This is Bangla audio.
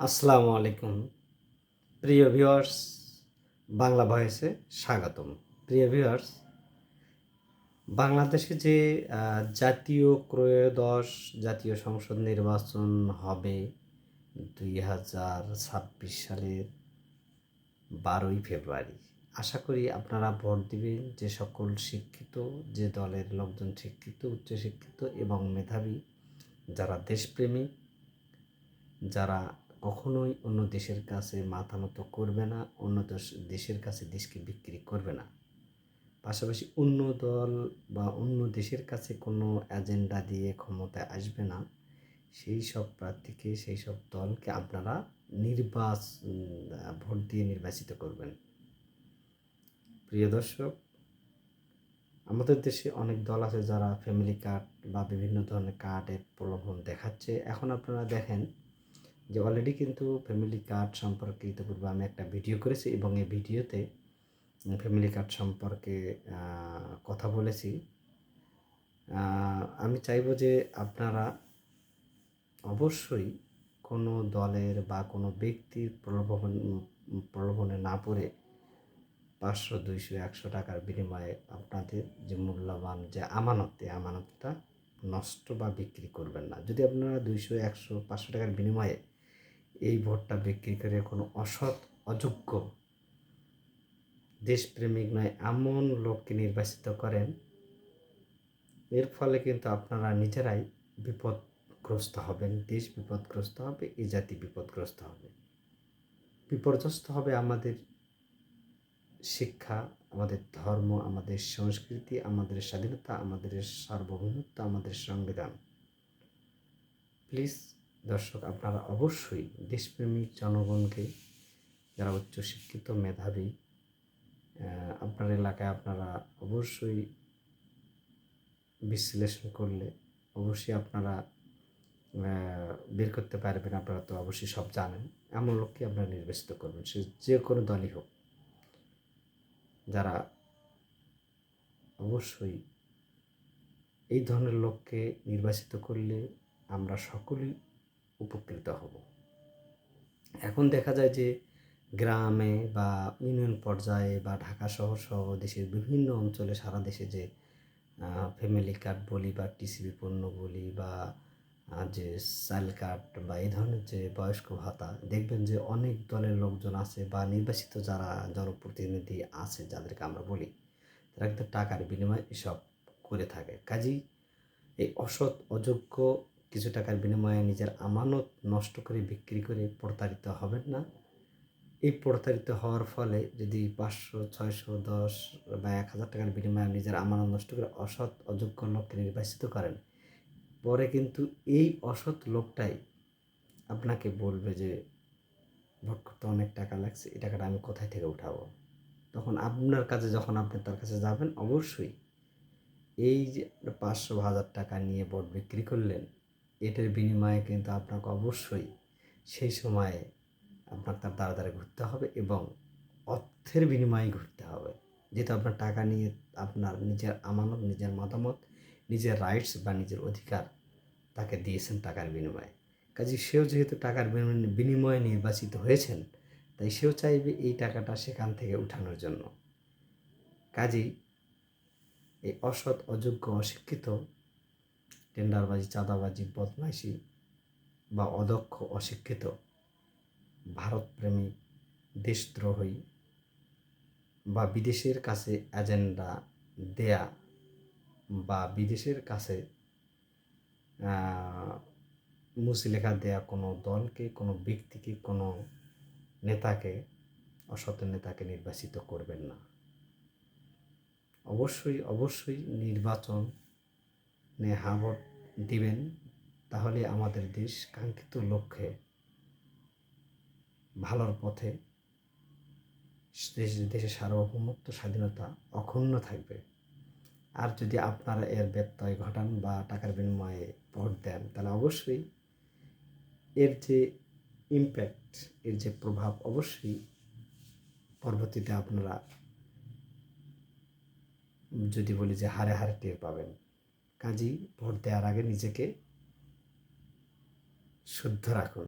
আসসালামু আলাইকুম প্রিয় ভিউয়ার্স, বাংলা ভয়েসে স্বাগতম। প্রিয় ভিউয়ার্স, বাংলাদেশে যে জাতীয় ত্রয়োদশ জাতীয় সংসদ নির্বাচন হবে 2026 সালের 12ই ফেব্রুয়ারি। আশা করি আপনারা ভোট দিবেন। যে সকল শিক্ষিত, যে দলের লোকজন শিক্ষিত, উচ্চশিক্ষিত এবং মেধাবী, যারা দেশপ্রেমিক, যারা কখনোই অন্য দেশের কাছে মাথা নত করবে না, অন্য দেশের কাছে দেশকে বিক্রি করবে না, পাশাপাশি অন্য দল বা অন্য দেশের কাছে কোনো এজেন্ডা দিয়ে ক্ষমতায় আসবে না, সেই সব প্রার্থীকে, সেই সব দলকে আপনারা ভোট দিয়ে নির্বাচিত করবেন। প্রিয় দর্শক, আমাদের দেশে অনেক দল আছে যারা ফ্যামিলি কার্ড বা বিভিন্ন ধরনের কার্ডের প্রলোভন দেখাচ্ছে। এখন আপনারা দেখেন যে অলরেডি কিন্তু ফ্যামিলি কার্ড সম্পর্কে ইতিপূর্বে আমি একটা ভিডিও করেছি এবং এই ভিডিওতে ফ্যামিলি কার্ড সম্পর্কে কথা বলেছি। আমি চাইবো যে আপনারা অবশ্যই কোনো দলের বা কোনো ব্যক্তির প্রলোভনে না পড়ে 500, 200, 100 টাকার বিনিময়ে আপনাদের যে মূল্যবান যে আমানতটা নষ্ট বা বিক্রি করবেন না। যদি আপনারা 200, 100, 500 টাকার বিনিময়ে এই ভোটটা বিক্রি করে কোনো অসৎ, অযোগ্য, দেশপ্রেমিক নয় এমন লোককে নির্বাচিত করেন, এর ফলে কিন্তু আপনারা নিজেরাই বিপদগ্রস্ত হবেন, দেশ বিপদগ্রস্ত হবে, এই জাতি বিপদগ্রস্ত হবে, বিপর্যস্ত হবে আমাদের শিক্ষা, আমাদের ধর্ম, আমাদের সংস্কৃতি, আমাদের স্বাধীনতা, আমাদের সার্বভৌমত্ব, আমাদের সংবিধান। প্লিজ দর্শক, আপনারা অবশ্যই দেশপ্রেমিক জনগণকে, যারা উচ্চশিক্ষিত, মেধাবী, আপনার এলাকায় আপনারা অবশ্যই বিশ্লেষণ করলে অবশ্যই আপনারা বের করতে পারবেন। আপনারা তো অবশ্যই সব জানেন, এমন লোককে আপনারা নির্বাচিত করবেন, সে যে কোনো দলই হোক। যারা অবশ্যই এই ধরনের লোককে নির্বাচিত করলে আমরা সকলেই উপকৃত হব। এখন দেখা যায় যে গ্রামে বা ইউনিয়ন পর্যায়ে বা ঢাকা শহর সহ দেশের বিভিন্ন অঞ্চলে, সারা দেশে যে ফ্যামিলি কার্ড বলি বা টিসিবি পণ্য বলি বা যে চাইল্ড কার্ড বা এই ধরনের যে বয়স্ক ভাতা, দেখবেন যে অনেক দলের লোকজন আছে বা নির্বাচিত যারা জনপ্রতিনিধি আছে যাদেরকে আমরা বলি, তারা কিন্তু টাকার বিনিময়ে এসব করে থাকে। কাজেই এই অসৎ, অযোগ্য কিছু টাকার বিনিময়ে নিজের আমানত নষ্ট করে বিক্রি করে প্রতারিত হবেন না। এই প্রতারিত হওয়ার ফলে যদি 500, 600, 10 বা 1000 টাকার বিনিময়ে নিজের আমানত নষ্ট করে অসৎ, অযোগ্য লোককে নির্বাচিত করেন, পরে কিন্তু এই অসৎ লোকটাই আপনাকে বলবে যে ভোট করতে অনেক টাকা লাগছে, এই টাকাটা আমি কোথায় থেকে উঠাবো। তখন আপনার কাছে, যখন আপনি তার কাছে যাবেন, অবশ্যই এই যে 500 বা 1000 টাকা নিয়ে ভোট বিক্রি করলেন, এটার বিনিময়ে কিন্তু আপনাকে অবশ্যই সেই সময়ে আপনার তার দ্বারা দ্বারা ঘুরতে হবে এবং অর্থের বিনিময়ে ঘুরতে হবে। যেহেতু আপনার টাকা নিয়ে আপনার নিজের আমানত, নিজের মতামত, নিজের রাইটস বা নিজের অধিকার তাকে দিয়েছেন টাকার বিনিময়ে। কাজেই সেও যেহেতু টাকার বিনিময়ে নির্বাচিত হয়েছেন, তাই সেও চাইবে এই টাকাটা সেখান থেকে উঠানোর জন্য। কাজেই এই অসৎ, অযোগ্য, অশিক্ষিত, টেন্ডারবাজি, চাঁদাবাজি, বদমাইশি বা অদক্ষ, অশিক্ষিত, ভারতপ্রেমী, দেশদ্রোহী বা বিদেশের কাছে এজেন্ডা দেয়া বা বিদেশের কাছে মুচলেখা দেয়া কোনো দলকে, কোনো ব্যক্তিকে, কোনো নেতাকে, অসৎ নেতাকে নির্বাচিত করবেন না। অবশ্যই নির্বাচনে হ্যাঁ ভোট দিবেন, তাহলে আমাদের দেশ কাঙ্ক্ষিত লক্ষ্যে ভালোর পথে, দেশের সার্বভৌমত্ব, স্বাধীনতা অক্ষুণ্ণ থাকবে। আর যদি আপনারা এর ব্যত্যয় ঘটান বা টাকার বিনিময়ে ভোট দেন, তাহলে অবশ্যই এর যে ইম্প্যাক্ট, এর যে প্রভাব, অবশ্যই পরবর্তীতে আপনারা, যদি বলি যে হারে হারে টের পাবেন। কাজেই ভোট দেওয়ার আগে নিজেকে শুদ্ধ রাখুন।